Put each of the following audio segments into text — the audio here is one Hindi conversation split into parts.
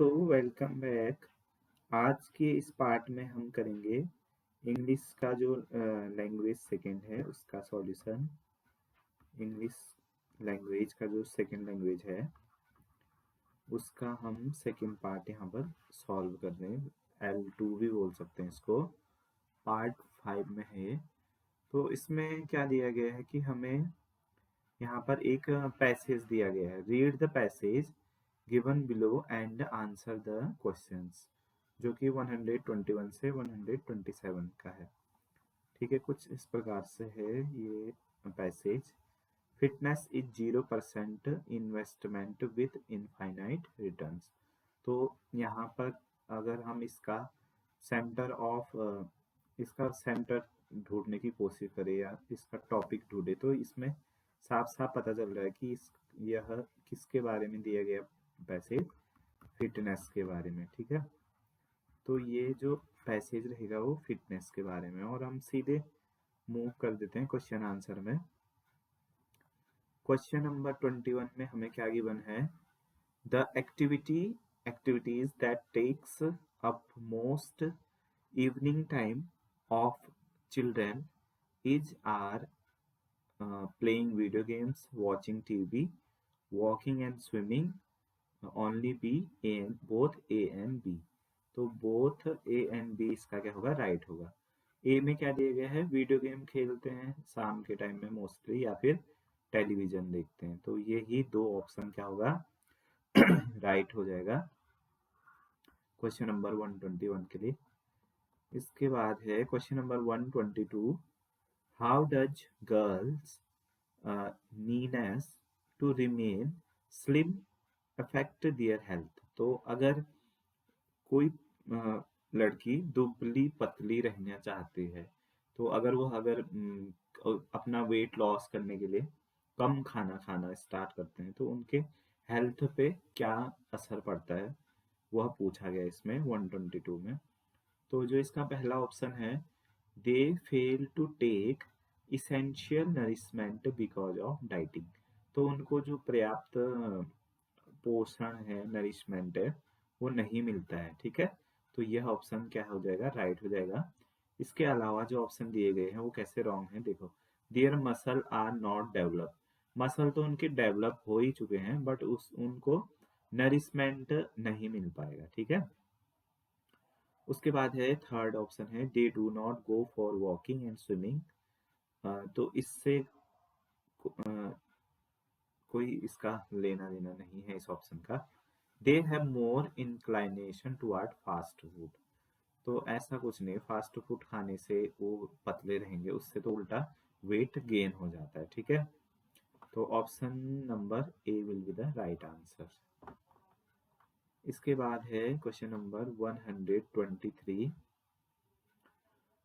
तो वेलकम बैक। आज के इस पार्ट में हम करेंगे इंग्लिश का जो लैंग्वेज सेकंड है उसका सॉल्यूशन। इंग्लिश लैंग्वेज का जो सेकंड लैंग्वेज है उसका हम सेकंड पार्ट यहाँ पर सॉल्व कर रहे हैं। L2 भी बोल सकते हैं इसको। पार्ट 5 में है। तो इसमें क्या दिया गया है कि हमें यहाँ पर एक पैसेज दिया गया है। Read the passage given below and answer the questions, जो कि 121 से 127 का है। ठीक है, कुछ इस प्रकार से है ये passage. Fitness is 0% investment with infinite returns. तो यहाँ पर अगर हम इसका सेंटर ढूंढने की कोशिश करें या इसका टॉपिक ढूंढे तो इसमें साफ साफ पता चल रहा है कि यह किसके बारे में दिया गया पैसेज, फिटनेस के बारे में। ठीक है, तो ये जो पैसेज रहेगा वो फिटनेस के बारे में। और हम सीधे मूव कर देते हैं क्वेश्चन आंसर में। क्वेश्चन नंबर 21 में हमें क्या गिवन है? The activities that takes up most evening time of children is are playing video games, watching TV, walking and swimming. Only B, both A and B. तो both A and B इसका क्या होगा? राइट होगा। ए में क्या दिया गया है? वीडियो गेम खेलते हैं शाम के टाइम में मोस्टली, या फिर टेलीविजन देखते हैं। तो ये ही दो ऑप्शन क्या होगा? राइट हो जाएगा क्वेश्चन नंबर 121 के लिए। इसके बाद है question number 122। How does girls keenness to remain slim affect their health? तो अगर कोई लड़की दुबली पतली रहना चाहती है तो अगर अपना वेट लॉस करने के लिए कम खाना खाना स्टार्ट करते हैं तो उनके हेल्थ पे क्या असर पड़ता है, वह पूछा गया इसमें 122 में। तो जो इसका पहला ऑप्शन है, they fail to take essential nourishment because of dieting. तो उनको जो पर्याप्त पोषण है, नरिशमेंट है, वो नहीं मिलता है। ठीक है, तो यह ऑप्शन क्या हो जाएगा? राइट हो जाएगा। इसके अलावा जो ऑप्शन दिए गए हैं वो कैसे रॉन्ग है, देखो। There muscle are not develop. Muscle तो उनके डेवलप हो ही चुके हैं, बट उनको नरिशमेंट नहीं मिल पाएगा। ठीक है, उसके बाद है थर्ड ऑप्शन है, they do not go for walking and swimming. तो इससे कोई इसका लेना देना नहीं है इस ऑप्शन का। They have more inclination toward fast food. तो ऐसा कुछ नहीं, फास्ट फूड खाने से वो पतले रहेंगे, उससे तो उल्टा वेट गेन हो जाता है। ठीक है, तो option number A will be the right answer. इसके बाद है question number 123।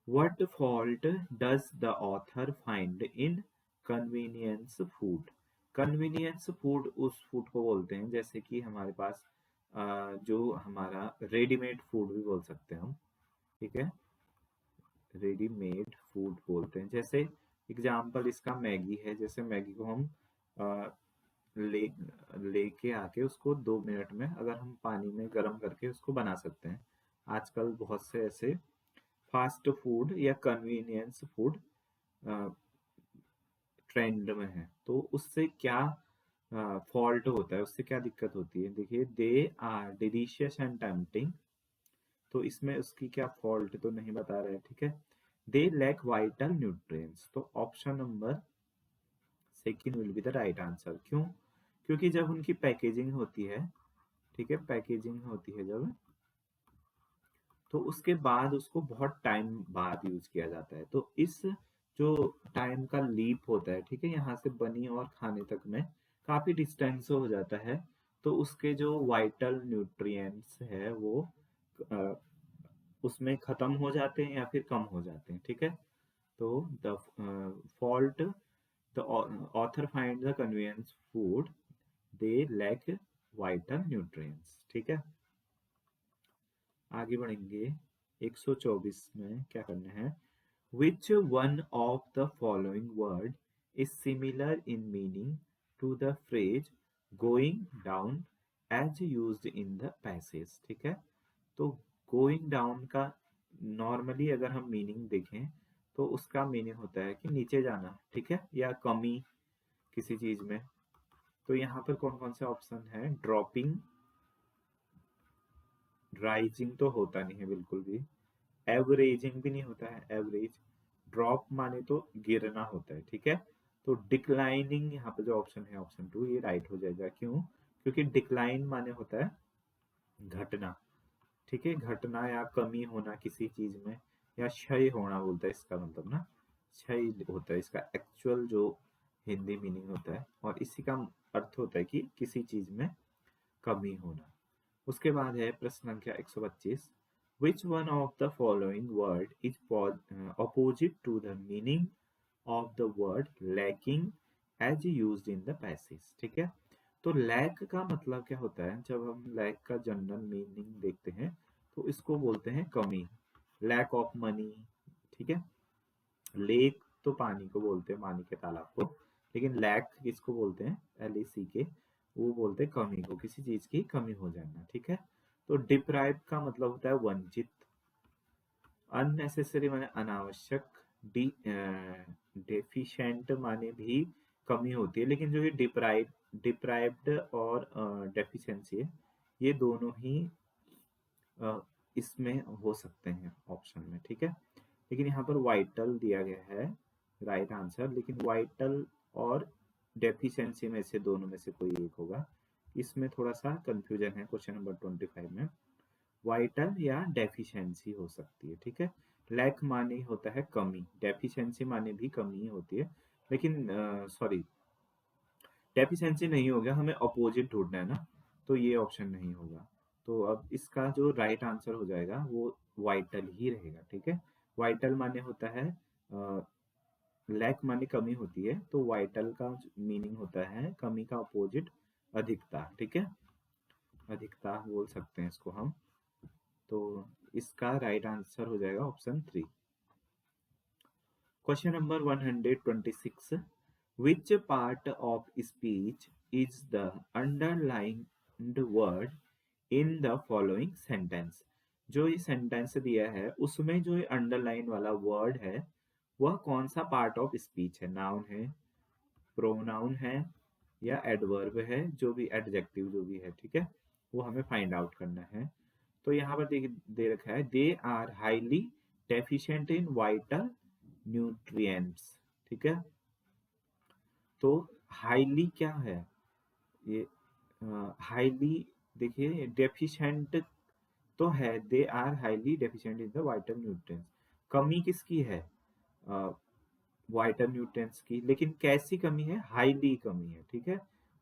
What fault does the author find in convenience food? Convenience food उस फूड को बोलते हैं जैसे कि हमारे पास जो हमारा रेडीमेड फूड भी बोल सकते हैं हम। ठीक है, रेडीमेड फूड बोलते हैं। जैसे एग्जाम्पल इसका मैगी है। जैसे मैगी को हम आ, ले लेके आके उसको 2 मिनट में अगर हम पानी में गर्म करके उसको बना सकते हैं। आजकल बहुत से ऐसे फास्ट फूड या कन्वीनियंस फूड ट्रेंड में है। तो उससे क्या फॉल्ट होता है, उससे क्या दिक्कत होती है? देखिए, they are delicious and tempting. तो इसमें उसकी क्या फॉल्ट तो नहीं बता रहे हैं। ठीक है, दे लैक वाइटल न्यूट्रिएंट्स। तो option number second will be the right answer. क्यों? क्योंकि जब उनकी पैकेजिंग होती है, ठीक है, पैकेजिंग होती है जब, तो उसके बाद उसको बहुत टाइम बाद यूज किया जाता है। तो इस जो टाइम का लीप होता है, ठीक है, यहाँ से बनी और खाने तक में काफी डिस्टेंस हो जाता है। तो उसके जो वाइटल न्यूट्रिएंट्स है वो अ, उसमें खत्म हो जाते हैं या फिर कम हो जाते हैं। ठीक है, तो the fault the author find the convenience food, they lack vital nutrients. ठीक है, आगे बढ़ेंगे। 124 में क्या करना है? Which one of the following word is similar in meaning to the phrase going down as used in the passage. ठीक है, तो गोइंग डाउन का नॉर्मली अगर हम मीनिंग देखें तो उसका मीनिंग होता है कि नीचे जाना, ठीक है, या कमी किसी चीज में। तो यहाँ पर कौन कौन से ऑप्शन है? ड्रॉपिंग, राइजिंग तो होता नहीं है बिल्कुल भी, एवरेजिंग भी नहीं होता है, एवरेज। ड्रॉप माने तो गिरना होता है, ठीक है। तो डिक्लाइनिंग यहाँ पे जो ऑप्शन है ऑप्शन 2 ये राइट हो जाएगा। क्यों? क्योंकि डिक्लाइन माने होता है घटना, ठीक है, घटना या कमी होना किसी चीज में, या क्षय होना बोलता है इसका मतलब ना, क्षय होता है इसका एक्चुअल जो हिंदी मीनिंग होता है, और इसी का अर्थ होता है कि किसी चीज में कमी होना। उसके बाद है प्रश्न संख्या 125, which one of the following word is opposite to the meaning of the word lacking as used in the passage. ठीक है, तो लैक का मतलब क्या होता है? जब हम लैक का जनरल मीनिंग देखते हैं तो इसको बोलते हैं कमी, लैक ऑफ मनी। ठीक है, लेक तो पानी को बोलते हैं, पानी के तालाब को, लेकिन लैक किसको बोलते हैं? LACK, वो बोलते हैं कमी को, किसी चीज की कमी हो जाना। ठीक है, तो डिप्राइव का मतलब होता है वंचित, अननेसेसरी माने अनावश्यक, डी डेफिशिएंट माने भी कमी होती है, लेकिन जो ये डिप्राइव्ड और डेफिशिएंसी है, ये दोनों ही इसमें हो सकते हैं ऑप्शन में। ठीक है, लेकिन यहाँ पर वाइटल दिया गया है राइट आंसर, लेकिन वाइटल और डेफिशिएंसी में से दोनों में से कोई एक होगा। इसमें थोड़ा सा कंफ्यूजन है क्वेश्चन नंबर 25 में, वाइटल या डेफिशिएंसी हो सकती है। ठीक है, लैक माने होता है कमी, डेफिशिएंसी माने भी कमी ही होती है, लेकिन सॉरी डेफिशिएंसी नहीं हो गया, हमें अपोजिट ढूंढना है ना, तो ये ऑप्शन नहीं होगा। तो अब इसका जो राइट आंसर हो जाएगा वो वाइटल ही रहेगा। ठीक है, वाइटल माने होता है लैक माने कमी होती है, तो वाइटल का मीनिंग होता है कमी का अपोजिट अधिकता। ठीक है, अधिकता बोल सकते हैं इसको हम। तो इसका राइट आंसर हो जाएगा option 3। Question number 126, which part of speech is the underlined word in the following sentence? जो ये सेंटेंस दिया है उसमें जो ये अंडरलाइन वाला वर्ड है वह कौन सा पार्ट ऑफ स्पीच है? नाउन है, प्रोनाउन है, या एडवर्ब है, जो भी एडजेक्टिव जो भी है। ठीक है, वो हमें फाइंड आउट करना है। तो यहाँ पर दे रखा है they are highly deficient in vital nutrients. ठीक है, तो हाईली क्या है? ये हाईली देखिए डेफिशिएंट तो है, they are highly deficient in the vital nutrients. कमी किसकी है? वाइटल न्यूट्रिएंट्स की, लेकिन कैसी कमी है? हाईली कमी है। ठीक है,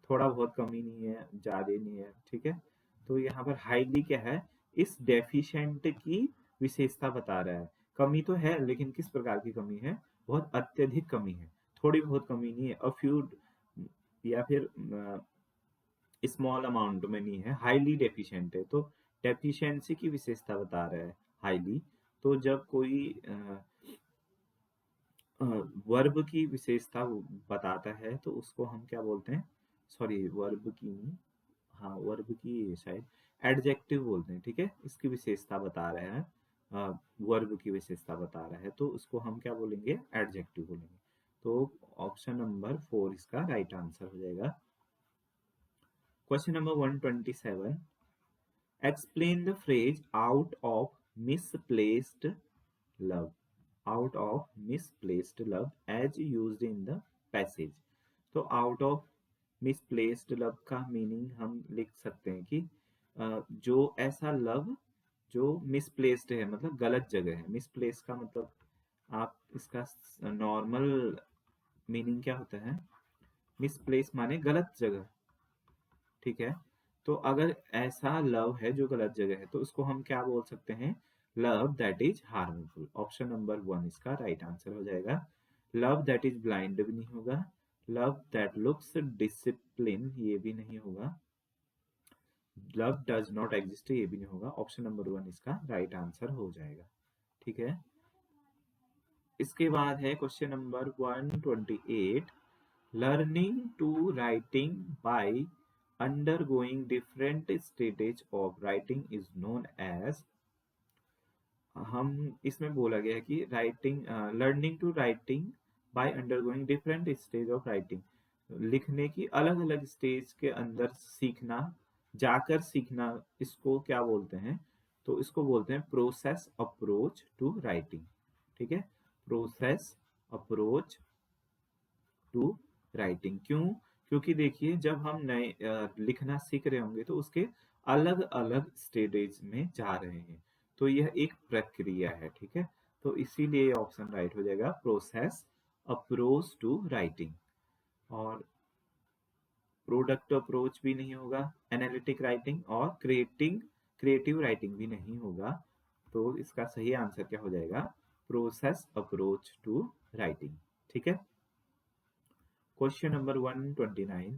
थोड़ा बहुत कमी नहीं है, ज्यादा नहीं है। ठीक है, तो यहाँ पर हाईली क्या है? इस डेफिशिएंट की विशेषता बता रहा है। कमी तो है, लेकिन किस प्रकार की कमी है? बहुत अत्यधिक कमी है, थोड़ी बहुत कमी नहीं है, अ फ्यू या फिर स्मॉल अमाउंट में नहीं है, हाईली डेफिशिएंट है। तो डेफिशिएंसी की विशेषता बता रहा है हाईली। तो जब कोई वर्ब की विशेषता बताता है तो उसको हम क्या बोलते हैं? सॉरी वर्ब की नहीं, हाँ वर्ब की शायद एडजेक्टिव बोलते हैं। ठीक है, इसकी विशेषता बता रहे हैं, वर्ब की विशेषता बता रहा है, तो उसको हम क्या बोलेंगे? एडजेक्टिव बोलेंगे। तो ऑप्शन नंबर 4 इसका राइट आंसर हो जाएगा। Question number 127, explain the phrase out of misplaced love, out of misplaced love as used in the passage। तो out of misplaced love का मीनिंग हम लिख सकते हैं कि जो ऐसा लव जो मिसप्लेस्ड है, मतलब गलत जगह है। मिसप्लेस का मतलब आप इसका नॉर्मल मीनिंग क्या होता है? मिसप्लेस माने गलत जगह। ठीक है, तो अगर ऐसा लव है जो गलत जगह है तो उसको हम क्या बोल सकते हैं? Love that is harmful. Option number 1 इसका राइट आंसर हो जाएगा। लव दैट इज ब्लाइंड भी नहीं होगा, लव दैट लुक्स डिसिप्लिन ये भी नहीं होगा, लव डज नॉट एग्जिस्ट ये भी नहीं होगा। ऑप्शन नंबर 1 इसका राइट आंसर हो जाएगा। ठीक है, इसके बाद है question number 128, learning to writing by undergoing different stage of writing is known as, हम इसमें बोला गया है कि writing learning to writing by undergoing different stage of writing, लिखने की अलग अलग स्टेज के अंदर सीखना, जाकर सीखना, इसको क्या बोलते हैं? तो इसको बोलते हैं प्रोसेस अप्रोच टू राइटिंग। ठीक है, प्रोसेस अप्रोच टू राइटिंग। क्यों? क्योंकि देखिए जब हम नए लिखना सीख रहे होंगे तो उसके अलग अलग स्टेजेस में जा रहे हैं, तो यह एक प्रक्रिया है। ठीक है, तो इसीलिए ऑप्शन राइट हो जाएगा प्रोसेस अप्रोच टू राइटिंग। और प्रोडक्ट अप्रोच भी नहीं होगा, एनालिटिक राइटिंग और क्रिएटिव राइटिंग भी नहीं होगा। तो इसका सही आंसर क्या हो जाएगा? Process approach to writing. ठीक है, question number 129,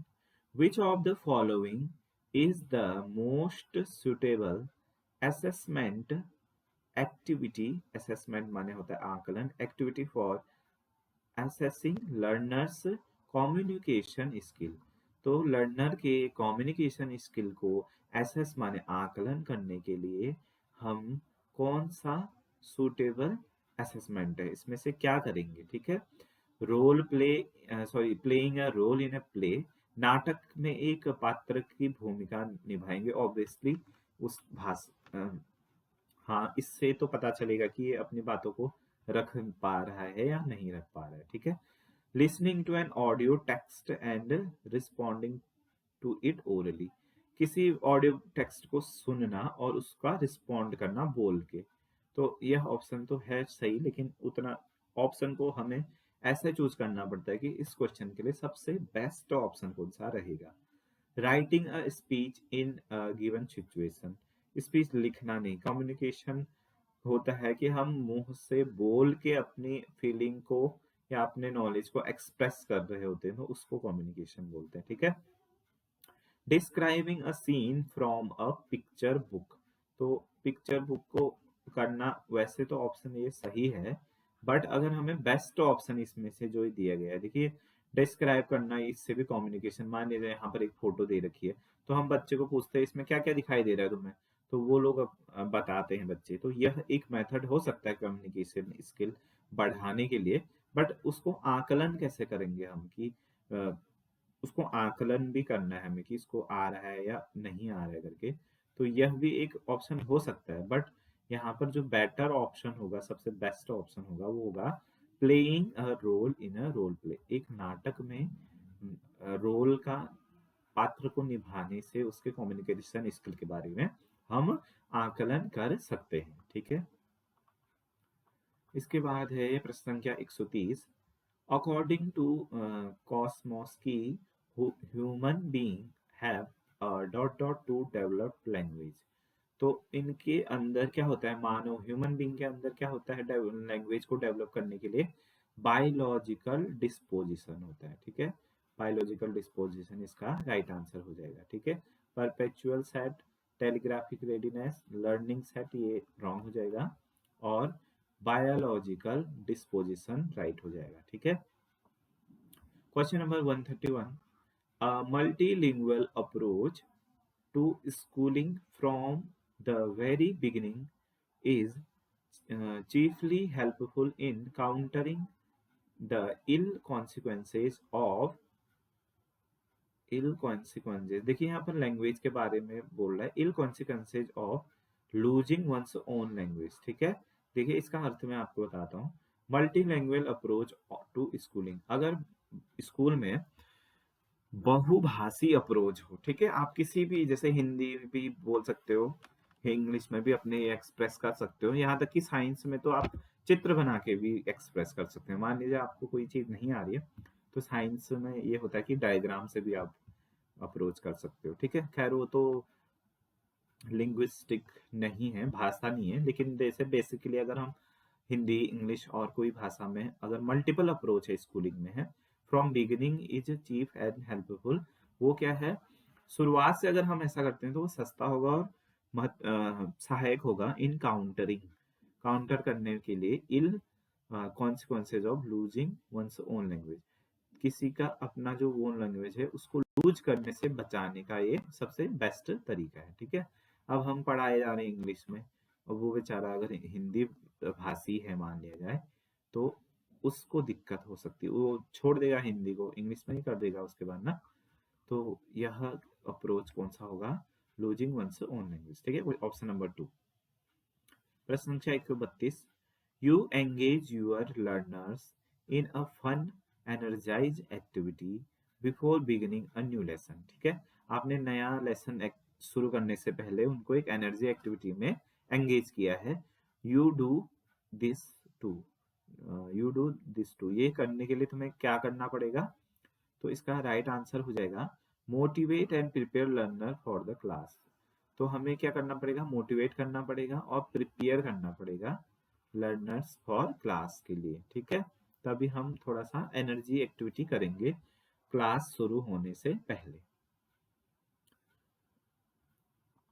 which of the following is the most suitable assessment activity, assessment माने होता है आकलन, activity for assessing learners communication skill। तो लर्नर के कम्युनिकेशन स्किल को एसेस माने आकलन करने के लिए हम कौन सा सूटेबल असेसमेंट है, इसमें से क्या करेंगे? ठीक है, role play, playing a role in a play, नाटक में एक पात्र की भूमिका निभाएंगे ऑब्वियसली उस भाषा, हाँ इससे तो पता चलेगा कि ये अपनी बातों को रख पा रहा है या नहीं रख पा रहा है। ठीक है, listening to an audio text and responding to it orally, किसी ऑडियो टेक्स्ट को सुनना और उसका रिस्पॉन्ड करना बोल के। तो यह ऑप्शन तो है सही, लेकिन उतना ऑप्शन को हमें ऐसे चूज करना पड़ता है कि इस क्वेश्चन के लिए सबसे बेस्ट ऑप्शन कौन सा रहेगा। Writing a speech in given situation, speech लिखना नहीं, कम्युनिकेशन होता है कि हम मुंह से बोल के अपनी फीलिंग को या अपने नॉलेज को एक्सप्रेस कर रहे होते हैं, तो उसको कम्युनिकेशन बोलते हैं। ठीक है, describing a scene from a picture book, तो पिक्चर बुक को करना वैसे तो ऑप्शन ये सही है, बट अगर हमें बेस्ट ऑप्शन इसमें से जो दिया गया है, देखिए डिस्क्राइब करना, इससे भी कम्युनिकेशन, मान लीजिए यहाँ पर एक फोटो दे रखी है तो हम बच्चे को पूछते हैं इसमें क्या क्या दिखाई दे रहा है तुम्हें, तो वो लोग बताते हैं बच्चे, तो यह एक मेथड हो सकता है कम्युनिकेशन स्किल बढ़ाने के लिए। बट उसको आकलन कैसे करेंगे हम कि उसको आकलन भी करना है हमें कि इसको आ रहा है या नहीं आ रहा है करके, तो यह भी एक ऑप्शन हो सकता है। बट यहाँ पर जो बेटर ऑप्शन होगा, सबसे बेस्ट ऑप्शन होगा, वो होगा playing a role in a role play, एक नाटक में रोल का पात्र को निभाने से उसके कम्युनिकेशन स्किल के बारे में हम आकलन कर सकते हैं। ठीक है, इसके बाद है प्रश्न संख्या 130, according to Chomsky human being have dot dot to develop language, तो इनके अंदर क्या होता है, मानव ह्यूमन बीइंग के अंदर क्या होता है लैंग्वेज को डेवलप करने के लिए? बायोलॉजिकल डिस्पोजिशन होता है। ठीक है, बायोलॉजिकल डिस्पोजिशन इसका राइट आंसर हो जाएगा। ठीक है, perpetual set, telegraphic readiness, learning set ये रॉन्ग हो जाएगा, और बायोलॉजिकल डिस्पोजिशन राइट हो जाएगा। ठीक है, question number 131, a multilingual approach to schooling from the very beginning is chiefly helpful in countering the ill consequences, देखिए यहाँ पर लैंग्वेज के बारे में बोल रहा है, ill consequences of losing one's own language। ठीक है, देखिए इसका अर्थ मैं आपको बताता हूँ। Multi language approach to schooling, अगर स्कूल में बहुभाषी अप्रोच हो, ठीक है, आप किसी भी, जैसे हिंदी भी बोल सकते हो, इंग्लिश में भी अपने एक्सप्रेस कर सकते हो, यहाँ तक कि साइंस में तो आप चित्र बना के भी एक्सप्रेस कर सकते हैं। मान लीजिए आपको कोई चीज नहीं आ रही है, तो साइंस में ये होता है कि डायग्राम से भी आप अप्रोच कर सकते हो। ठीक है, खैर वो तो लिंग्विस्टिक नहीं है, भाषा नहीं है, लेकिन जैसे बेसिकली अगर हम हिंदी, इंग्लिश और कोई भाषा में अगर मल्टीपल अप्रोच है स्कूलिंग में है, from beginning is cheap and helpful, वो क्या है, शुरुआत से अगर हम ऐसा करते हैं तो वो सस्ता होगा और सहायक होगा इन काउंटर करने के लिए ill consequences of losing one's own language, किसी का अपना जो ओन लैंग्वेज है उसको लूज करने से बचाने का ये सबसे बेस्ट तरीका है। ठीक है, अब हम पढ़ाए जा रहे हैं इंग्लिश में, और वो बेचारा अगर हिंदी भाषी है मान लिया जाए, तो उसको दिक्कत हो सकती है, वो छोड़ देगा हिंदी को, इंग्लिश में ही कर देगा उसके बाद ना। तो यह अप्रोच कौन सा होगा? Losing one's own language. ठीक है, ऑप्शन नंबर 2। प्रश्न संख्या 132, you engage your learners in a fun energize activity before beginning a new lesson. ठीक है, आपने नया लेसन शुरू करने से पहले उनको एक एनर्जी एक्टिविटी में एंगेज किया है। You do this to, you do this to, ये करने के लिए तुम्हें क्या करना पड़ेगा? तो इसका राइट आंसर हो जाएगा motivate and prepare learner for the class. तो हमें क्या करना पड़ेगा? मोटिवेट करना पड़ेगा और प्रिपेयर करना पड़ेगा लर्नर्स फॉर क्लास के लिए। ठीक है, तभी हम थोड़ा सा एनर्जी एक्टिविटी करेंगे क्लास शुरू होने से पहले।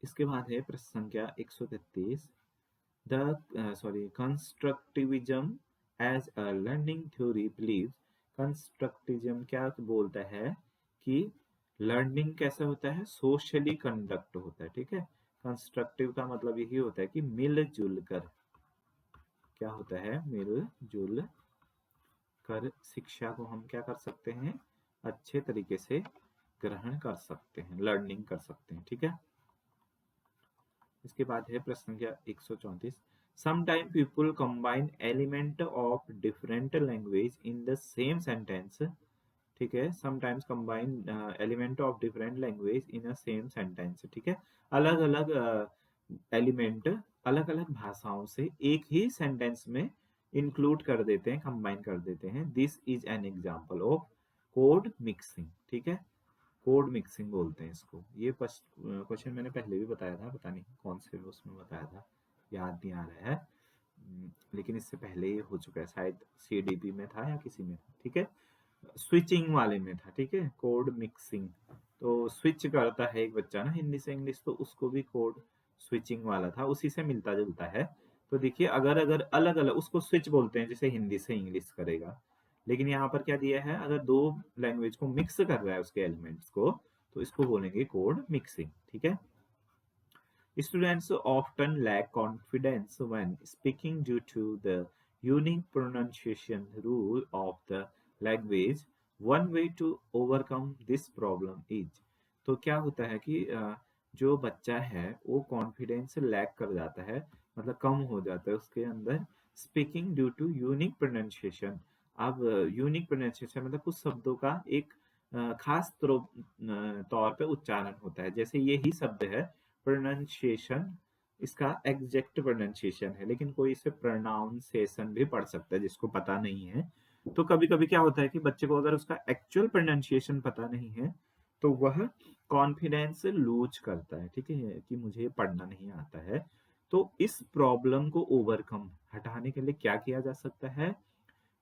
इसके बाद है प्रश्न संख्या 133, constructivism as a learning theory believes. Constructivism क्या बोलता है कि लर्निंग कैसे होता है? सोशली कंडक्ट होता है। ठीक है, कंस्ट्रक्टिव का मतलब यही होता है कि मिलजुल कर, क्या होता है? मिलजुल कर शिक्षा को हम क्या कर सकते हैं? अच्छे तरीके से ग्रहण कर सकते हैं, लर्निंग कर सकते हैं। ठीक है, इसके बाद है प्रश्न संख्या 134, sometime people combine element of different language in the same sentence. ठीक है, sometimes combine element of different language in a same sentence. ठीक है, अलग अलग एलिमेंट अलग अलग भाषाओं से एक ही सेंटेंस में इंक्लूड कर देते हैं, कंबाइन कर देते हैं। This is an example of code mixing. ठीक है, कोड मिक्सिंग बोलते हैं इसको। ये क्वेश्चन मैंने पहले भी बताया था, पता नहीं कौन से उसमें बताया था, याद नहीं आ रहा है, लेकिन इससे पहले ये हो चुका है, शायद सीडीपी में था या किसी में था। ठीक है, स्विचिंग वाले में था। ठीक है, कोड मिक्सिंग, तो स्विच करता है एक बच्चा ना हिंदी से इंग्लिश, तो उसको भी कोड स्विचिंग वाला था, उसी से मिलता जुलता है। तो देखिए, अगर अगर अलग अलग उसको स्विच बोलते हैं, जैसे हिंदी से इंग्लिश करेगा, लेकिन यहाँ पर क्या दिया है? अगर दो लैंग्वेज को मिक्स कर रहा है उसके एलिमेंट्स को, तो इसको बोलेंगे कोड मिक्सिंग। ठीक है, students often lack confidence when speaking due to the unique pronunciation rule of the language. One way to overcome this problem is, तो क्या होता है कि जो बच्चा है वो कॉन्फिडेंस लैक कर जाता है, मतलब कम हो जाता है उसके अंदर, speaking due to unique pronunciation. अब यूनिक प्रोनाउंसिएशन मतलब कुछ शब्दों का एक खास तौर पे उच्चारण होता है। जैसे यही शब्द है प्रोनाउंसिएशन, इसका एग्जैक्ट प्रोनाउंसिएशन है, लेकिन कोई इसे प्रोनाउंसिएशन भी पढ़ सकता है जिसको पता नहीं है। तो कभी कभी क्या होता है कि बच्चे को अगर उसका एक्चुअल प्रोनाउंसिएशन पता नहीं है, तो वह कॉन्फिडेंस लूज करता है। ठीक है, कि मुझे पढ़ना नहीं आता है। तो इस प्रॉब्लम को ओवरकम हटाने के लिए क्या किया जा सकता है?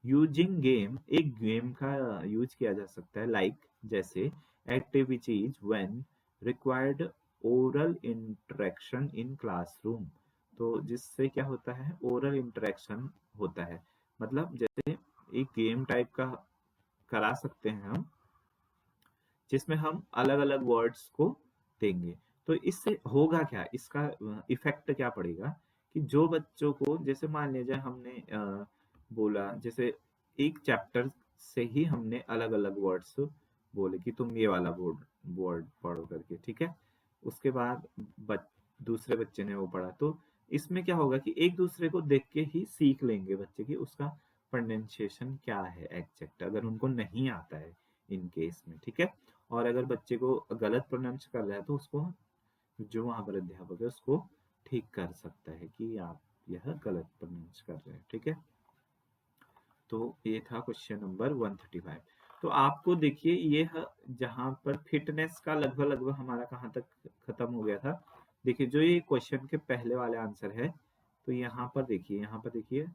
यूजिंग गेम, एक गेम का यूज किया जा सकता है, जैसे activities when required oral interaction in classroom. तो जिससे क्या होता है? ओरल इंटरेक्शन होता है, मतलब जैसे एक गेम टाइप का करा सकते हैं हम, जिसमें हम अलग अलग वर्ड्स को देंगे। तो इससे होगा क्या? इसका इफेक्ट क्या पड़ेगा कि जो बच्चों को, जैसे मान लीजिए हमने बोला, जैसे एक चैप्टर से ही हमने अलग अलग वर्ड्स बोले कि तुम ये वाला वर्ड पढ़ो करके। ठीक है, उसके बाद दूसरे बच्चे ने वो पढ़ा, तो इसमें क्या होगा कि एक दूसरे को देख के ही सीख लेंगे बच्चे की उसका प्रोनाउंसिएशन क्या है एग्जैक्ट, अगर उनको नहीं आता है इन केस में। ठीक है, और अगर बच्चे को गलत प्रोनाउंस कर रहा है, तो उसको जो वहां पर अध्यापक है उसको ठीक कर सकता है कि आप यह गलत प्रोनाउंस कर रहे हैं। ठीक है, तो ये था क्वेश्चन नंबर 135। तो आपको देखिए, ये जहां पर फिटनेस का लगभग लगभग हमारा कहाँ तक खत्म हो गया था। देखिए, जो ये क्वेश्चन के पहले वाले आंसर है, तो यहाँ पर देखिए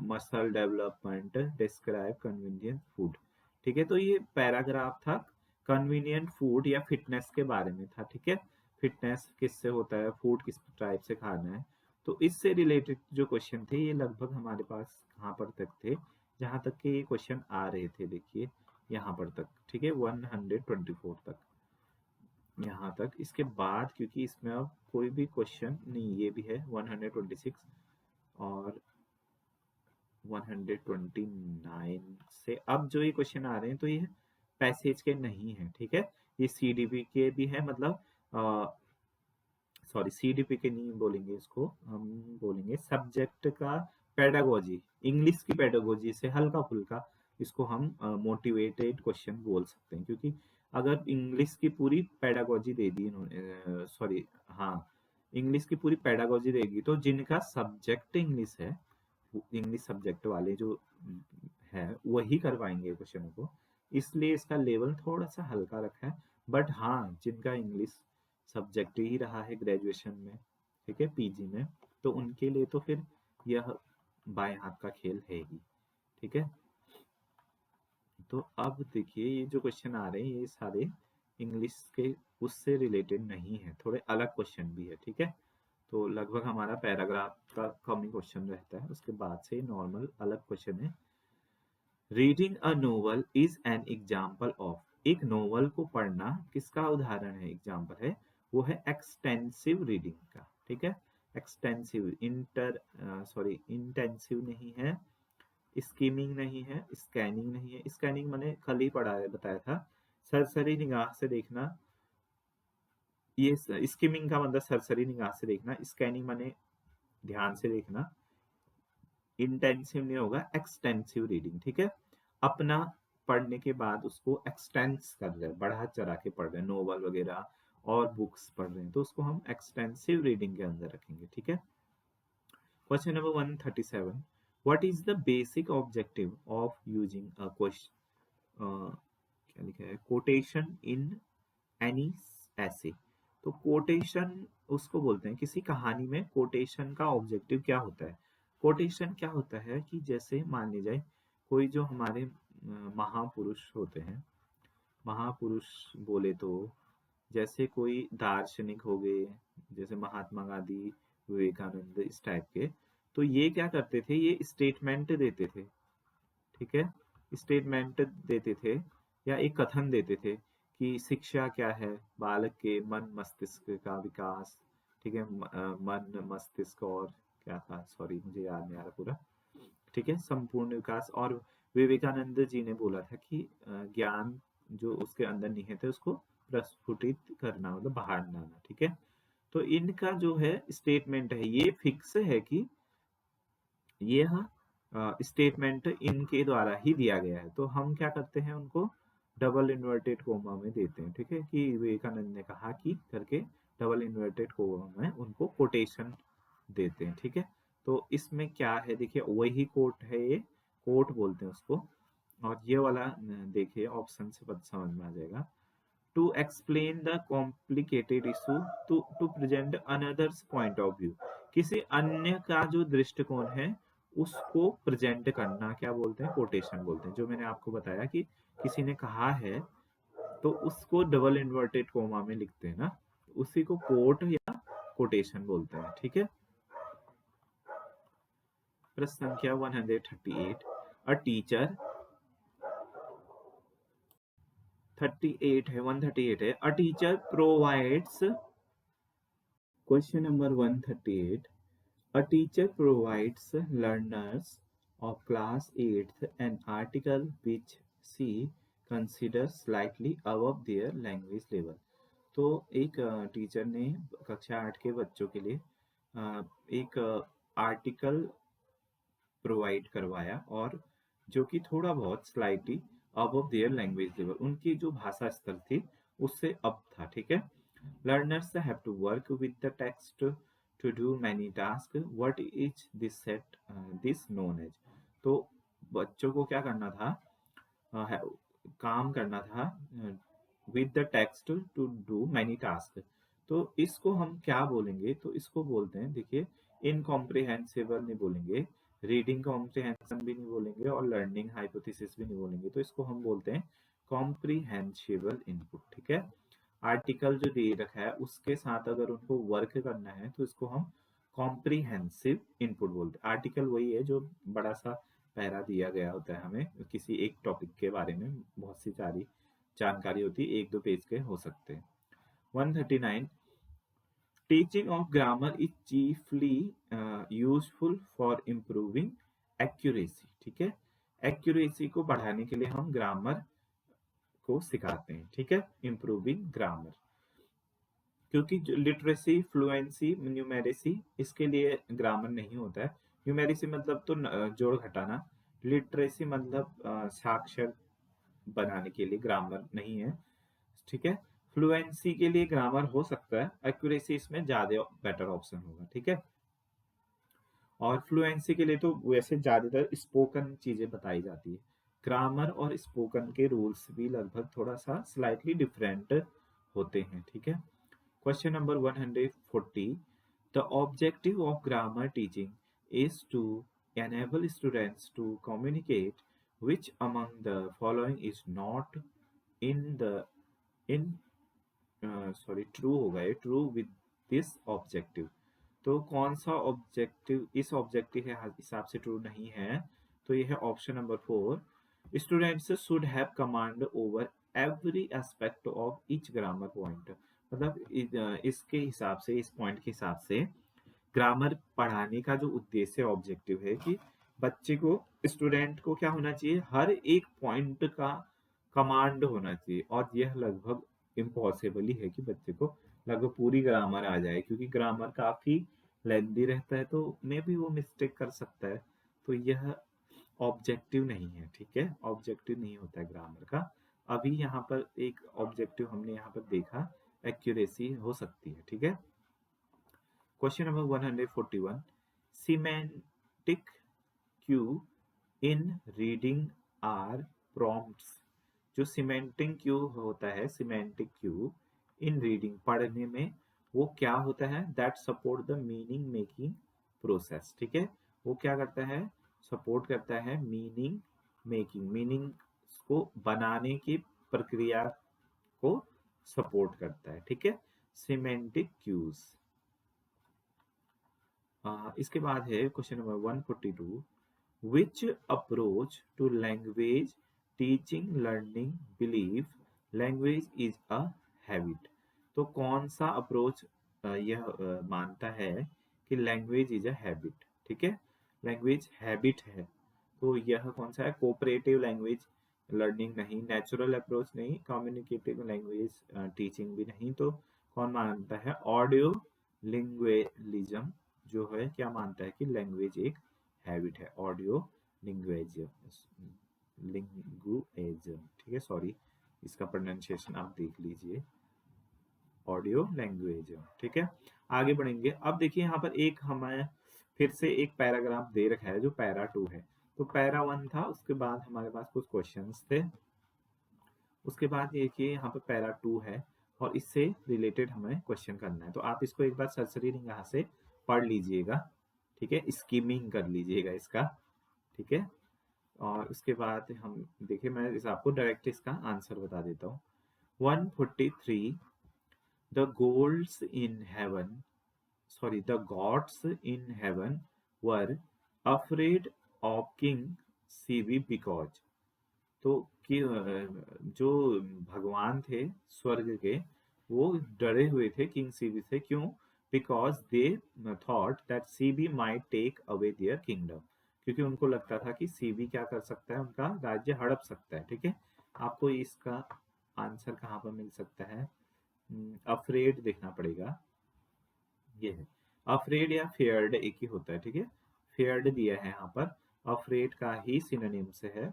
muscle development, describe convenient food. ठीक है, तो ये पैराग्राफ था कन्वीनियंट फूड या फिटनेस के बारे में था। ठीक है, फिटनेस किससे होता है, फूड किस टाइप से खाना है, तो इससे रिलेटेड जो क्वेश्चन थे ये लगभग हमारे पास कहाँ पर तक थे, जहाँ तक के ये क्वेश्चन आ रहे थे। देखिए, यहाँ पर तक, ठीक है, 124 तक, यहाँ तक। इसके बाद क्योंकि इसमें अब कोई भी क्वेश्चन नहीं, ये भी है 126 और 129 से अब जो ये क्वेश्चन आ रहे हैं तो ये पैसेज के नहीं है, ठीक है, ये सीडीपी के भी है, मतलब सॉरी सीडीपी के नहीं बोलेंगे इसको, हम बोलेंगे सब्जेक्ट का पेडागोजी, इंग्लिश की पेडागोजी से हल्का फुल्का इसको हम मोटिवेटेड क्वेश्चन बोल सकते हैं, क्योंकि अगर इंग्लिश की पूरी पेडागोजी दे दी इन्होंने, सॉरी हाँ, इंग्लिश की पूरी पेडागोजी देगी तो जिनका सब्जेक्ट इंग्लिश है, इंग्लिश सब्जेक्ट वाले जो है वही करवाएंगे क्वेश्चनों को, इसलिए इसका लेवल थोड़ा सा हल्का रखा है। बट हाँ, जिनका इंग्लिश सब्जेक्ट ही रहा है ग्रेजुएशन में, ठीक है, पीजी में, तो उनके लिए तो फिर यह बाएं हाथ का खेल है ही, ठीक है। तो अब देखिए ये जो क्वेश्चन आ रहे हैं ये सारे इंग्लिश के उससे रिलेटेड नहीं है, थोड़े अलग क्वेश्चन भी है, ठीक है। तो लगभग हमारा पैराग्राफ का कम ही क्वेश्चन रहता है, उसके बाद से नॉर्मल अलग क्वेश्चन है। Reading a novel is an example of, एक नोवेल को पढ़ना किसका उदाहरण है, एग्जाम्पल है, वो है एक्सटेंसिव रीडिंग का, ठीक है। एक्सटेंसिव, इंटेंसिव नहीं है, स्कीमिंग नहीं है, स्कैनिंग नहीं है, स्कैनिंग मैंने कल ही पढ़ा है, बताया था, सरसरी निगाह से देखना, ये स्कीमिंग का मतलब सरसरी निगाह से देखना, स्कैनिंग माने ध्यान से देखना, इंटेंसिव नहीं होगा, एक्सटेंसिव रीडिंग, ठीक है। अपना पढ़ने के बाद उसको एक्सटेंस कर रहे हैं, बढ़ा चढ़ा के पढ़ रहे हैं, नोवेल वगैरह और बुक्स पढ़ रहे हैं, तो उसको हम एक्सटेंसिव रीडिंग के अंदर रखेंगे, ठीक है। Question number 137, what is the basic objective of using a question, क्या लिखा है, कोटेशन इन एनी ऐसे, तो कोटेशन उसको बोलते हैं, किसी कहानी में कोटेशन का ऑब्जेक्टिव क्या होता है। कोटेशन क्या होता है कि जैसे मान लीजिए कोई जो हमारे महापुरुष होते हैं, महापुरुष बोले तो जैसे कोई दार्शनिक हो गए, जैसे महात्मा गांधी, विवेकानंद, इस टाइप के, तो ये क्या करते थे, ये स्टेटमेंट देते थे, ठीक है, स्टेटमेंट देते थे या एक कथन देते थे कि शिक्षा क्या है, बालक के मन मस्तिष्क का विकास, ठीक है, मन मस्तिष्क और क्या था, सॉरी मुझे याद नहीं आ रहा पूरा, ठीक है, संपूर्ण विकास। और विवेकानंद जी ने बोला था कि ज्ञान जो उसके अंदर निहित है उसको प्रस्फुटित करना, मतलब बाहर लाना, ठीक है। तो इनका जो है स्टेटमेंट है ये फिक्स है कि ये स्टेटमेंट इनके द्वारा ही दिया गया है, तो हम क्या करते हैं उनको डबल इन्वर्टेड कोमा में देते हैं, ठीक है, कि विवेकानंद ने कहा कि करके डबल इन्वर्टेड कोमा में उनको कोटेशन देते हैं, ठीक है। तो इसमें क्या है देखिए, वही कोट है, ये कोट बोलते हैं उसको, और ये वाला देखिए ऑप्शन से पता समझ में आ जाएगा, to explain the complicated issue, to present another's point of view, किसी अन्य का जो दृष्टिकोण है उसको प्रेजेंट करना क्या बोलते हैं, कोटेशन बोलते हैं। जो मैंने आपको बताया कि किसी ने कहा है तो उसको डबल इन्वर्टेड कोमा में लिखते हैं ना, उसी को कोट या कोटेशन बोलते हैं, ठीक है। प्रश्न संख्या 138, अ टीचर 38 है, 138 है, a teacher provides, question number 138, a teacher provides learners of class 8th an article which she considers slightly above their language level। तो एक टीचर ने कक्षा 8 के बच्चों के लिए एक आर्टिकल प्रोवाइड करवाया और जो कि थोड़ा बहुत slightly above their language level, उनकी जो भाषा स्तर थी उससे अब था, ठीक है। Learners have to work with the text to do many task, what is this set this known as, तो बच्चों को क्या करना था, काम करना था with the text to do many task, तो इसको हम क्या बोलेंगे, तो इसको बोलते हैं देखिए, इनकॉम्प्रिहेंसिबल नहीं बोलेंगे, रीडिंग कॉम्प्रिहेंशन भी नहीं बोलेंगे और लर्निंग हाइपोथेसिस भी नहीं बोलेंगे, तो इसको हम बोलते हैं कॉम्प्रिहेंशिबल इनपुट, ठीक है। आर्टिकल जो दे रखा है उसके साथ अगर उनको वर्क करना है तो इसको हम कॉम्प्रिहेंसिव इनपुट बोलते हैं। आर्टिकल वही है जो बड़ा सा पैरा दिया गया होता है हमें किसी एक टॉपिक के बारे में, बहुत सी सारी जानकारी होती है, 1-2 पेज के हो सकते हैं। 139 teaching of grammar is chiefly useful for improving accuracy. ठीक है, एक्यूरेसी को बढ़ाने के लिए हम ग्रामर को सिखाते हैं। ठीक है, इम्प्रूविंग ग्रामर, क्योंकि लिटरेसी, फ्लुएंसी, न्यूमेरेसी इसके लिए ग्रामर नहीं होता है। न्यूमेरेसी मतलब तो जोड़ घटाना, लिटरेसी मतलब साक्षर बनाने के लिए ग्रामर नहीं है। ठीक है, फ्लुएंसी के लिए ग्रामर हो सकता है, एक्यूरेसी इसमें ज्यादा बेटर ऑप्शन होगा। ठीक है, और फ्लुएंसी के लिए तो वैसे ज्यादातर स्पोकन चीजें बताई जाती है। ग्रामर और स्पोकन के रूल्स भी लगभग थोड़ा सा स्लाइटली डिफरेंट होते हैं। ठीक है, question number 140 the objective of grammar teaching is to enable students to communicate which among the following is not in the in true होगा ये, ट्रू विद दिस ऑब्जेक्टिव। तो कौन सा ऑब्जेक्टिव इस ऑब्जेक्टिव के हिसाब से ट्रू नहीं है? तो ये है option number 4, students should have command over every aspect of each grammar point. मतलब इसके हिसाब से, इस पॉइंट के हिसाब से ग्रामर पढ़ाने का जो उद्देश्य ऑब्जेक्टिव है कि बच्चे को, स्टूडेंट को क्या होना चाहिए, हर एक पॉइंट का कमांड होना चाहिए। और यह लगभग इम्पॉसिबल ही है कि बच्चे को लगभग पूरी ग्रामर आ जाए, क्योंकि ग्रामर काफी लेंदी रहता है, तो मे भी वो मिस्टेक कर सकता है। तो यह ऑब्जेक्टिव नहीं है। ठीक है, ऑब्जेक्टिव नहीं होता है ग्रामर का। अभी यहाँ पर एक ऑब्जेक्टिव हमने यहाँ पर देखा, एक्यूरेसी हो सकती है। ठीक है, question number 141 semantic cue in reading are prompts. जो सिमेंटिक क्यू होता है, सिमेंटिक क्यू इन रीडिंग पढ़ने में, वो क्या होता है? That support the meaning making process. ठीक है, वो क्या करता है? सपोर्ट करता है मीनिंग मेकिंग, मीनिंग को बनाने की प्रक्रिया को सपोर्ट करता है। ठीक है, सिमेंटिक क्यूज। इसके बाद है question number 142 which approach to language teaching learning believe language is a habit. तो कौन सा अप्रोच यह मानता है कि लैंग्वेज इज अ हैबिट? ठीक है, लैंग्वेज हैबिट है, तो यह कौन सा है? कोऑपरेटिव लैंग्वेज लर्निंग नहीं, नेचुरल अप्रोच नहीं, कम्युनिकेटिव लैंग्वेज टीचिंग भी नहीं। तो कौन मानता है? ऑडियो लिंग्वेलिज्म जो है क्या मानता है कि लैंग्वेज एक हैबिट है, ऑडियो लिंग्वेज लिंगुएज। ठीक है, सॉरी, इसका प्रोनाउंसिएशन आप देख लीजिए, ऑडियो लैंग्वेज। ठीक है, आगे बढ़ेंगे। अब देखिए यहाँ पर एक हमें फिर से एक पैराग्राफ दे रखा है जो पैरा 2 है। तो पैरा 1 था, उसके बाद हमारे पास कुछ क्वेश्चंस थे, उसके बाद देखिए यहाँ पर पैरा 2 है और इससे रिलेटेड हमें क्वेश्चन करना है। तो आप इसको एक बार सरसरी निगाह से पढ़ लीजिएगा। ठीक है, स्कीमिंग कर लीजिएगा इसका। ठीक है, और उसके बाद हम देखिए, मैं आपको डायरेक्ट इसका आंसर बता देता हूँ। 143 the goals in heaven the gods in heaven were afraid of King CB because। तो कि जो भगवान थे स्वर्ग के, वो डरे हुए थे किंग सीबी से। क्यों? Because they thought that Sibi might take away their kingdom. क्योंकि उनको लगता था कि सीबी क्या कर सकता है, उनका राज्य हड़प सकता है। ठीक है, आपको इसका आंसर कहाँ पर मिल सकता है? अफ्रेड देखना पड़ेगा। ये है अफ्रेड या फेयर्ड, एक ही होता है। ठीक है, फेयर्ड दिया है यहाँ पर, अफ्रेड का ही सिनोनिम से है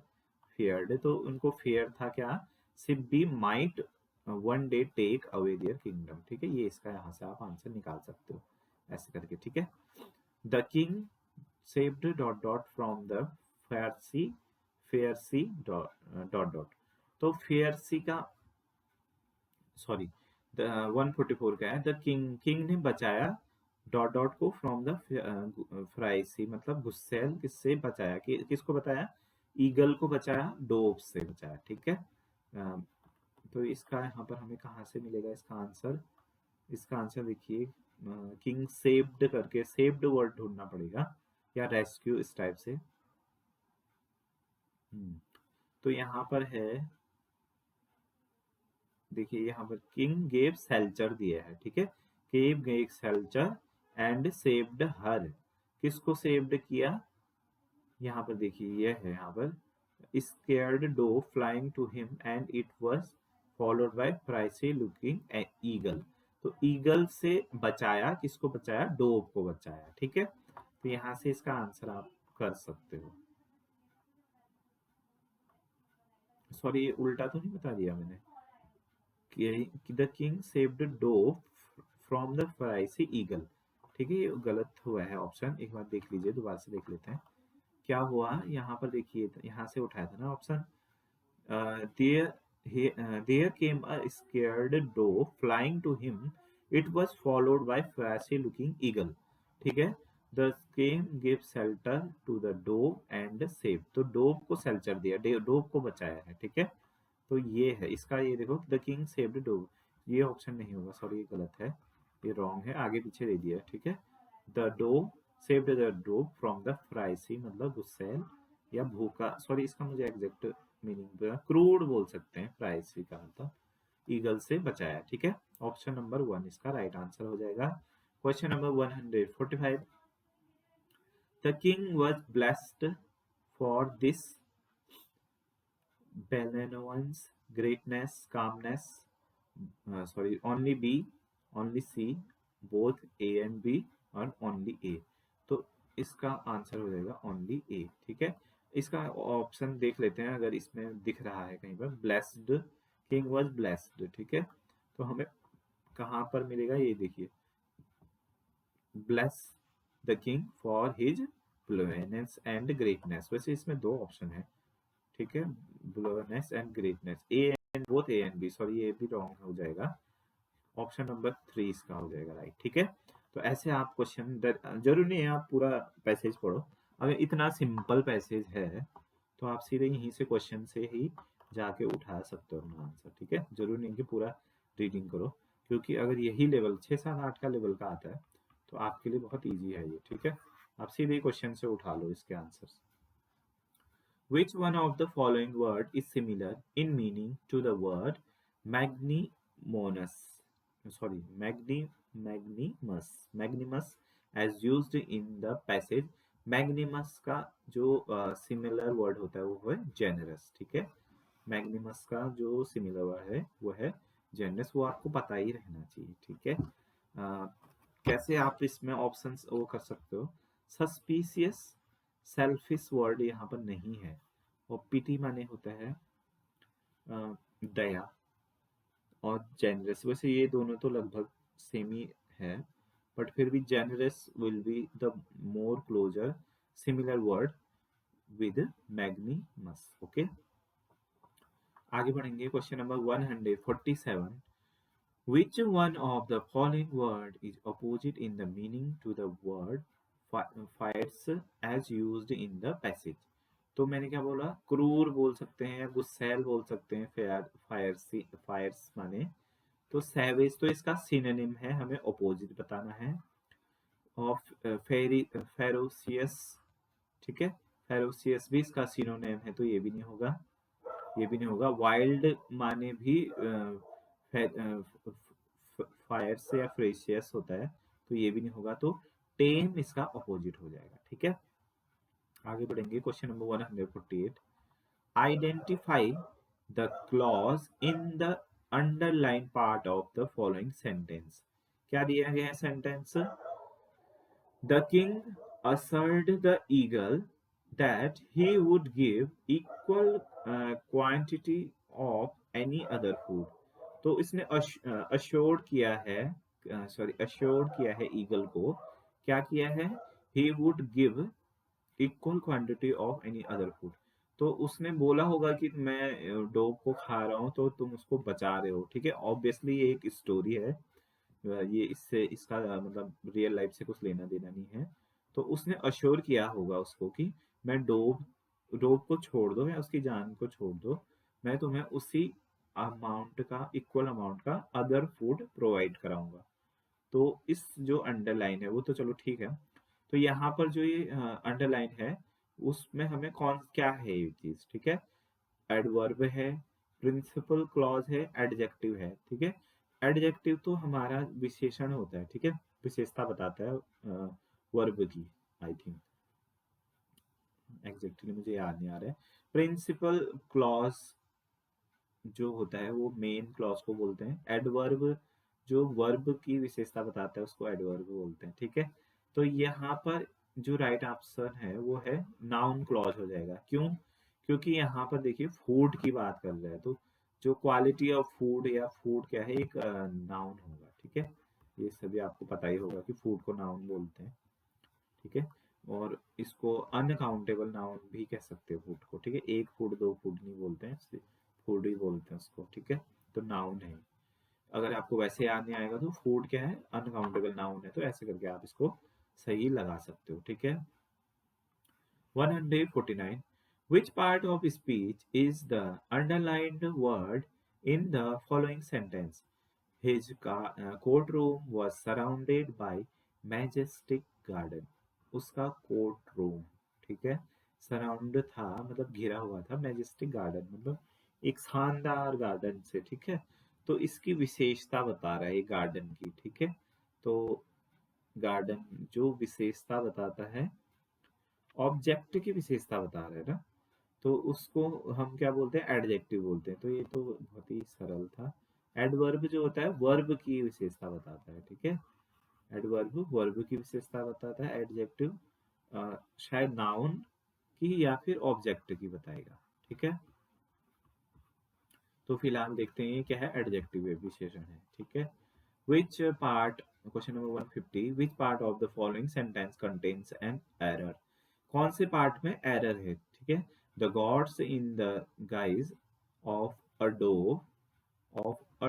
फेयर्ड। तो उनको फेयर था क्या? Sibi might one day take away their kingdom. ठीक है, ये इसका यहाँ से आप आंसर निकाल सकते हो ऐसे करके। ठीक है, the king saved dot dot from the fair sea dot dot. तो फेयर सी का, सॉरी, 144 का है, द किंग ने बचाया डॉट डॉट को फ्रॉम द फ्राई सी, मतलब गुस्सेल किससे बचाया, किसको बताया? ईगल को बचाया, डोव से बचाया। ठीक है, तो इसका यहाँ पर हमें कहाँ से मिलेगा इसका आंसर? इसका आंसर देखिए, किंग सेव्ड करके सेव्ड वर्ड ढूंढना पड़ेगा, या रेस्क्यू इस टाइप से। तो यहाँ पर है, देखिए यहाँ पर किंग गेव सेल्चर दिया है, ठीक है, केव गेव सेल्चर एंड सेव्ड हर, किसको सेव्ड किया, यहाँ पर देखिए ये है, यहाँ पर scared dove flying to him and it was followed by pricey looking eagle, तो ईगल से बचाया, किसको बचाया, डोव को बचाया, ठीक है। तो यहाँ से इसका आंसर आप कर सकते हो। सॉरी ये उल्टा तो नहीं बता दिया मैंने, the king saved dove from the pricey eagle, ठीक है, ये गलत हुआ है ऑप्शन, एक बार देख लीजिए, दोबारा से देख लेते हैं क्या हुआ। यहाँ पर देखिए, यहाँ से उठाया था ना option, there there came a scared dove flying to him, it was followed by flashy looking eagle, ठीक है। the king gave shelter to the dove and saved, तो डोव को सेल्चर दिया, डोव को बचाया है, ठीक है। तो ये है इसका, ये देखो द किंग सेव्ड डोव, ये ऑप्शन नहीं होगा, सॉरी ये गलत है, ये रॉन्ग है, आगे पीछे दे दिया है, ठीक है। The dove saved the dove from the fry sea, मतलब गुस्सैल या भूखा, सॉरी इसका मुझे एग्जैक्ट मीनिंग क्रूड बोल सकते हैं, फ्राइसी का मतलब ईगल से बचाया, ठीक है। ऑप्शन नंबर 1 इसका राइट आंसर हो जाएगा। Question number 145, the king was blessed for this benevolence, greatness, calmness, sorry, only B, only C, both A and B और only A, तो इसका आंसर हो जाएगा only A, ठीक है। इसका ऑप्शन देख लेते हैं, अगर इसमें दिख रहा है कहीं पर ब्लेस्ड, किंग वाज ब्लेस्ड, ठीक है, तो हमें कहाँ पर मिलेगा, ये देखिए, bless the king for his boldness and greatness, वैसे इसमें दो ऑप्शन है, ठीक है, boldness and greatness, a and both a and b, sorry ये भी रॉन्ग हो जाएगा, ऑप्शन नंबर 3 इसका हो जाएगा राइट, ठीक है। तो ऐसे आप क्वेश्चन, जरूरी नहीं है आप पूरा पैसेज पढ़ो, अगर इतना सिंपल पैसेज है तो आप सीधे यहीं से क्वेश्चन से ही जाके उठा सकते हो अपना आंसर, ठीक है, जरूरी नहीं कि पूरा रीडिंग करो, क्योंकि अगर यही लेवल 6, 7, 8 का लेवल का आता है तो आपके लिए बहुत ईजी है ये, ठीक है, आप सीधे क्वेश्चन से उठा लो इसके answer. Which one of the following word is similar in meaning to the word magnanimous? Sorry, magnanimous as used in the passage. Magnanimous का जो similar word होता है वो है generous, ठीक है। magnanimous का जो similar word है वो है generous, वो आपको पता ही रहना चाहिए, ठीक है। कैसे आप इसमें ऑप्शंस वो कर सकते हो, suspicious, सेल्फिश वर्ड यहाँ पर नहीं है, और पीटी माने होता है दया, और जेनरस, वैसे ये दोनों तो लगभग सेम ही है, बट फिर भी generous will be the more closer similar word with magnanimous, okay. आगे बढ़ेंगे, question number 147, which one of the following word is opposite in the meaning to the word fires as used in the passage? तो मैंने क्या बोला, क्रूर बोल सकते हैं, गुस्सैल बोल सकते हैं, फायर्स माने, तो सैवेज तो इसका सिनोनिम है, हमें ऑपोजिट बताना है, ऑफ फेरोसियस, ठीक है, फेरोसियस भी इसका सिनोनिम है, तो ये भी नहीं होगा, ये भी नहीं होगा, वाइल्ड माने भी फायर से या फ्रेशियस होता है, तो ये भी नहीं होगा, तो टेम इसका अपोजिट हो जाएगा, ठीक है। आगे बढ़ेंगे, question number 148, identify the clause in the underline part of the following sentence. क्या दिया गया है sentence, the king assured the eagle that he would give equal quantity of any other food, तो इसने अश्योर्ड किया है, सॉरी अश्योर्ड किया है ईगल को, क्या किया है, he would give equal quantity of any other food, तो उसने बोला होगा कि मैं डॉग को खा रहा हूँ तो तुम उसको बचा रहे हो, ठीक है, ऑब्वियसली ये एक स्टोरी है, ये इससे इसका मतलब रियल लाइफ से कुछ लेना देना नहीं है, तो उसने अश्योर किया होगा उसको कि मैं डॉग को छोड़ दो या उसकी जान को छोड़ दो, मैं तुम्हें उसी अमाउंट का, इक्वल अमाउंट का अदर फूड प्रोवाइड कराऊंगा, तो इस जो अंडरलाइन है वो तो चलो ठीक है, तो यहाँ पर जो ये अंडरलाइन है उसमें हमें कौन क्या है ये चीज, ठीक है। एडवर्ब है, प्रिंसिपल क्लॉज है, एडजेक्टिव है, ठीक है। एडजेक्टिव तो हमारा विशेषण होता है, ठीक है, विशेषता बताता है वर्ब की। आई थिंक एग्जैक्टली मुझे याद नहीं आ रहा है। प्रिंसिपल क्लॉज जो होता है वो मेन क्लॉज को बोलते हैं। एडवर्ब जो वर्ब की विशेषता बताता है उसको एडवर्ब बोलते हैं, ठीक है। तो यहाँ पर जो राइट आंसर है वो है नाउन क्लॉज हो जाएगा। क्यों? क्योंकि यहाँ पर देखिए फूड की बात कर रहे हैं, तो जो क्वालिटी ऑफ फूड या फूड क्या है, एक नाउन होगा, ठीक है। ये सभी आपको पता ही होगा कि फूड को नाउन बोलते हैं, ठीक है। और इसको अनकाउंटेबल नाउन भी कह सकते हैं फूड को, ठीक है। एक फूड दो फूड नहीं बोलते हैं, फूड ही बोलते हैं उसको, ठीक है। तो नाउन है। अगर आपको वैसे याद नहीं आएगा तो फूड क्या है, अनकाउंटेबल नाउन है, तो ऐसे करके आप इसको सही लगा सकते हो, ठीक है। 149. Which part of speech is the underlined word in the following sentence? His courtroom was surrounded by majestic garden. उसका कोर्ट रूम, ठीक है, सराउंड था मतलब घिरा हुआ था, मैजेस्टिक गार्डन मतलब एक शानदार गार्डन से, ठीक है। तो इसकी विशेषता बता रहा है ये गार्डन की, ठीक है। तो गार्डन जो विशेषता बताता है, ऑब्जेक्ट की विशेषता बता रहा है ना, तो उसको हम क्या बोलते हैं, एडजेक्टिव बोलते हैं। तो ये तो बहुत ही सरल था। एडवर्ब जो होता है वर्ब की विशेषता बताता है, ठीक है। एडवर्ब वर्ब की विशेषता बताता है, एडजेक्टिव शायद नाउन की या फिर ऑब्जेक्ट की बताएगा, ठीक है। तो फिलहाल देखते हैं ये क्या है, एडजेक्टिव विशेषण है, ठीक है। Which part, question number 150, which part of the following sentence contains an error? कौन से पार्ट में एरर है, ठीक है। The gods in the guise of a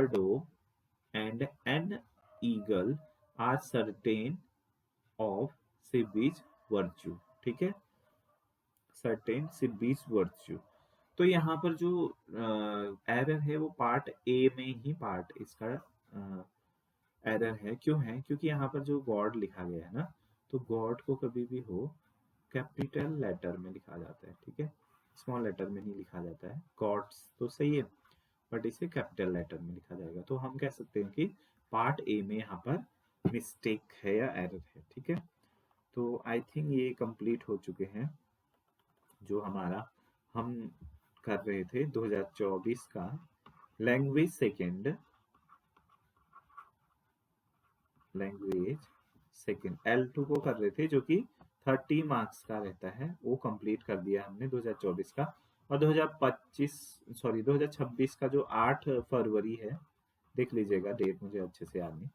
dove and an eagle are certain of Sibi's virtue, ठीक है, सर्टेन सिबीज वर्च्यू। तो यहाँ पर जो एरर है वो पार्ट ए में ही पार्ट इसका एरर है। क्यों है? क्योंकि यहाँ पर जो गॉड लिखा गया है ना, तो गॉड को कभी भी हो कैपिटल लेटर में लिखा जाता है, ठीक है, स्मॉल लेटर में नहीं लिखा जाता है। गॉड्स तो सही है, बट इसे कैपिटल लेटर में लिखा जाएगा। तो हम कह सकते हैं कि पार्ट ए में यहाँ पर मिस्टेक है या एरर है, ठीक है। तो आई थिंक ये कंप्लीट हो चुके हैं जो हमारा हम कर रहे थे 2024 का लैंग्वेज सेकेंड L2 को कर रहे थे, जो कि 30 मार्क्स का रहता है। वो कंप्लीट कर दिया हमने 2024 का। और 2025 सॉरी 2026 का जो 8 फरवरी है, देख लीजिएगा डेट, मुझे अच्छे से याद नहीं,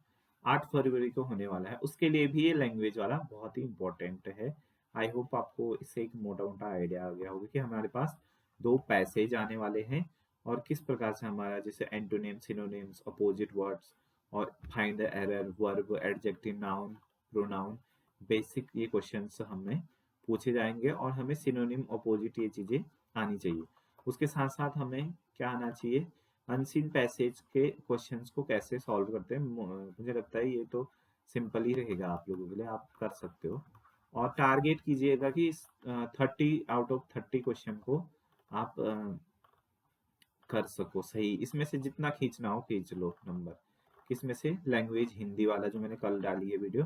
8 फरवरी को होने वाला है। उसके लिए भी ये लैंग्वेज वाला बहुत ही इंपॉर्टेंट है। आई होप आपको इससे एक मोटा मोटा आइडिया आ गया होगा कि हमारे पास 2 पैसेज आने वाले हैं और किस प्रकार से हमारा जैसे एंटोनिम, सिनोनिम्स, अपोजिट वर्ड्स और find the error, verb, adjective, noun, pronoun, basic ये क्वेश्चंस हमें पूछे जाएंगे और हमें सिनोनिम, अपोजिट ये चीजें आनी चाहिए। उसके साथ साथ हमें क्या आना चाहिए, अनसीन पैसेज के क्वेश्चंस को कैसे सॉल्व करते हैं। मुझे लगता है ये तो सिंपल ही रहेगा आप लोगों के लिए, आप कर सकते हो। और टारगेट कीजिएगा कि 30 आउट ऑफ 30 क्वेश्चन को आप कर सको सही। इसमें से जितना खींचना हो खींच लो नंबर। किसमें से? लैंग्वेज हिंदी वाला जो मैंने कल डाली है वीडियो,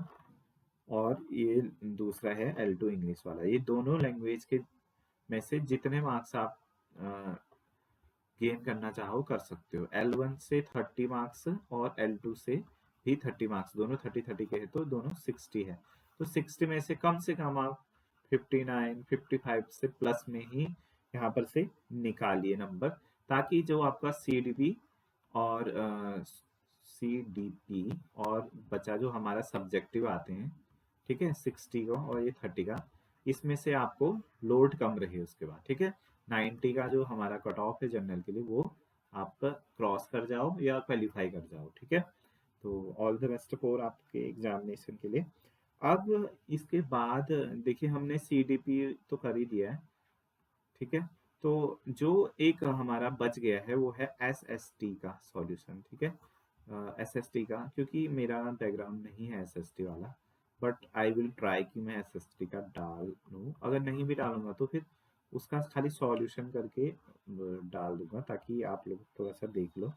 और ये दूसरा है L2 इंग्लिश वाला। ये दोनों लैंग्वेज के में से जितने मार्क्स आप गेन करना चाहो कर सकते हो। L1 से 30 मार्क्स और L2 से भी 30 मार्क्स, दोनों 30-30 के हैं, तो दोनों 60 है। तो 60 में से कम आप 59 55 से प्लस में ही यहाँ पर से निकालिए नंबर, ताकि जो आपका CDP और CDP और बचा जो हमारा सब्जेक्टिव आते हैं, ठीक है, 60 का और ये 30 का, इसमें से आपको लोड कम रहे उसके बाद, ठीक है। 90 का जो हमारा कट ऑफ है जनरल के लिए, वो आप क्रॉस कर जाओ या क्वालिफाई कर जाओ, ठीक है। तो ऑल द बेस्ट फॉर आपके एग्जामिनेशन के लिए। अब इसके बाद देखिए हमने CDP तो कर ही दिया है, ठीक है। तो जो एक हमारा बच गया है वो है SST का सॉल्यूशन, ठीक है। SST का, क्योंकि मेरा बैकग्राउंड नहीं है SST वाला, बट आई विल ट्राई कि मैं एसएसटी का डाल लूँ। अगर नहीं भी डालूंगा तो फिर उसका खाली सॉल्यूशन करके डाल दूंगा, ताकि आप लोग थोड़ा सा देख लो।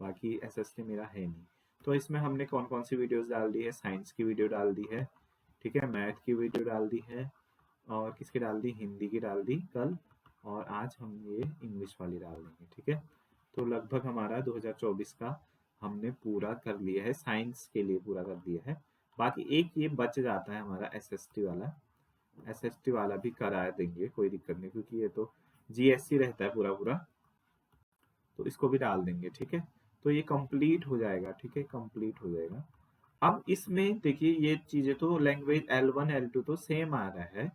बाकी एसएसटी मेरा है नहीं। तो इसमें हमने कौन कौन सी वीडियोस डाल दी है, साइंस की वीडियो डाल दी है, ठीक है, मैथ की वीडियो डाल दी है, और किसकी डाल दी, हिंदी की डाल दी कल, और आज हम ये इंग्लिश वाली डाल देंगे, ठीक है। तो लगभग हमारा 2024 का हमने पूरा कर लिया है, साइंस के लिए पूरा कर दिया है। बाकी एक ये बच जाता है हमारा एसएसटी वाला, एसएसटी वाला भी करा देंगे, कोई दिक्कत नहीं, क्योंकि ये तो जीएससी रहता है पूरा पूरा, तो इसको भी डाल देंगे, ठीक है। तो ये कंप्लीट हो जाएगा, ठीक है, कंप्लीट हो जाएगा। अब इसमें देखिए ये चीजें तो लैंग्वेज L1 L2 तो सेम आ रहा है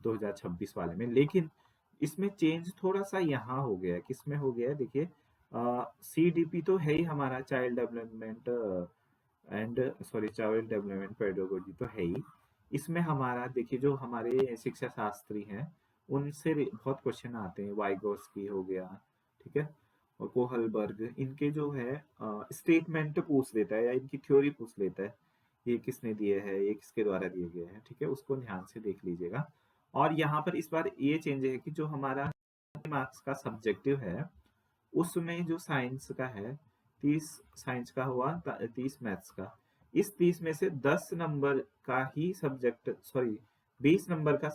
2026 वाले में, लेकिन इसमें चेंज थोड़ा सा यहाँ हो गया है। किसमें हो गया है देखिए, CDP तो है ही हमारा, child development and sorry child development pedagogy तो है ही। इसमें हमारा देखिए जो हमारे शिक्षा शास्त्री हैं उनसे बहुत क्वेश्चन आते हैं, वाइगोस्की हो गया, ठीक है, और कोहलबर्ग, इनके जो है स्टेटमेंट पूछ लेता है या इनकी थ्योरी पूछ लेता है, ये किसने दिए है, ये किसके द्वारा दिए गए हैं, ठीक है, उसको ध्यान से देख लीजिएगा। और यहाँ पर इस बार ये चेंज है कि जो हमारा मार्क्स का सब्जेक्टिव है उसमें जो साइंस का है 30 साइंस का हुआ, 30 मैथ्स का, इस 30 में से 10 नंबर का ही सब्जेक्ट, सॉरी 20 नंबर का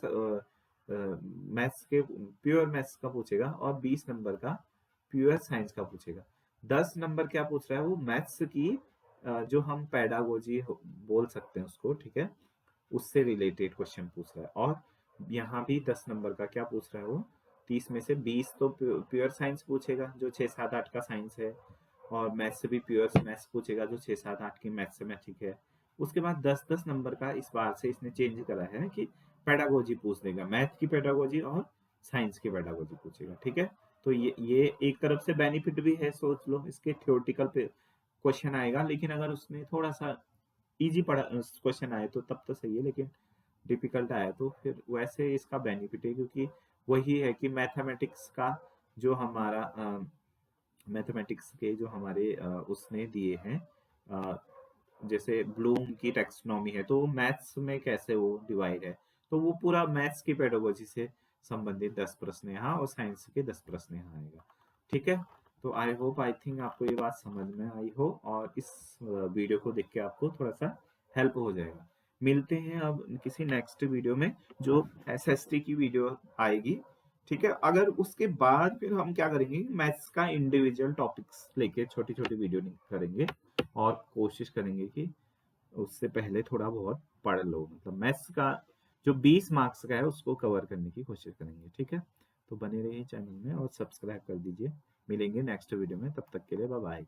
मैथ्स के प्योर मैथ्स का पूछेगा और 20 नंबर का प्योर साइंस का पूछेगा। 10 नंबर क्या पूछ रहा है वो, मैथ्स की जो हम पेडागोजी बोल सकते हैं उसको, ठीक है, उससे रिलेटेड क्वेश्चन पूछ रहा है। और यहाँ भी 10 नंबर का क्या पूछ रहा है वो, 30 में से 20 तो प्योर साइंस पूछेगा जो 6 7 8 का साइंस है, और मैथ्स से भी प्योर मैथ्स पूछेगा जो 6 7 8 की मैथमेटिक है। उसके बाद 10 10 नंबर का इस बार से इसने चेंज करा है कि पेडागोजी पूछ देगा, मैथ की पेडागोजी और साइंस की पेडागोजी पूछेगा, ठीक है। तो ये एक तरफ से बेनिफिट भी है, सोच लो, इसके थ्योरेटिकल पे क्वेश्चन आएगा, लेकिन अगर उसने थोड़ा सा इजी पढ़ा क्वेश्चन आए तो तब तो सही है, लेकिन डिफिकल्ट आया तो फिर वैसे इसका बेनिफिट है, क्योंकि वही है कि मैथमेटिक्स का जो हमारा मैथमेटिक्स के जो हमारे उसने दिए हैं, जैसे ब्लूम की टेक्सोनॉमी है, तो वो मैथ्स में कैसे वो डिवाइड है, तो वो पूरा मैथ्स की पेडागोजी से संबंधित 10 प्रश्न यहाँ और साइंस के 10 प्रश्न यहाँ आएगा, ठीक है। तो आई होप, आई थिंक आपको ये बात समझ में आई हो, और इस वीडियो को देख के आपको थोड़ा सा हेल्प हो जाएगा। मिलते हैं अब किसी नेक्स्ट वीडियो में जो एसएसटी की वीडियो आएगी, ठीक है। अगर उसके बाद फिर हम क्या करेंगे, मैथ्स का इंडिविजुअल टॉपिक्स लेके छोटी छोटी वीडियो करेंगे, और कोशिश करेंगे कि उससे पहले थोड़ा बहुत पढ़ लो, मतलब मैथ्स का जो 20 मार्क्स का है उसको कवर करने की कोशिश करेंगे, ठीक है। तो बने रहिए चैनल में और सब्सक्राइब कर दीजिए। मिलेंगे नेक्स्ट वीडियो में, तब तक के लिए बाय बाय।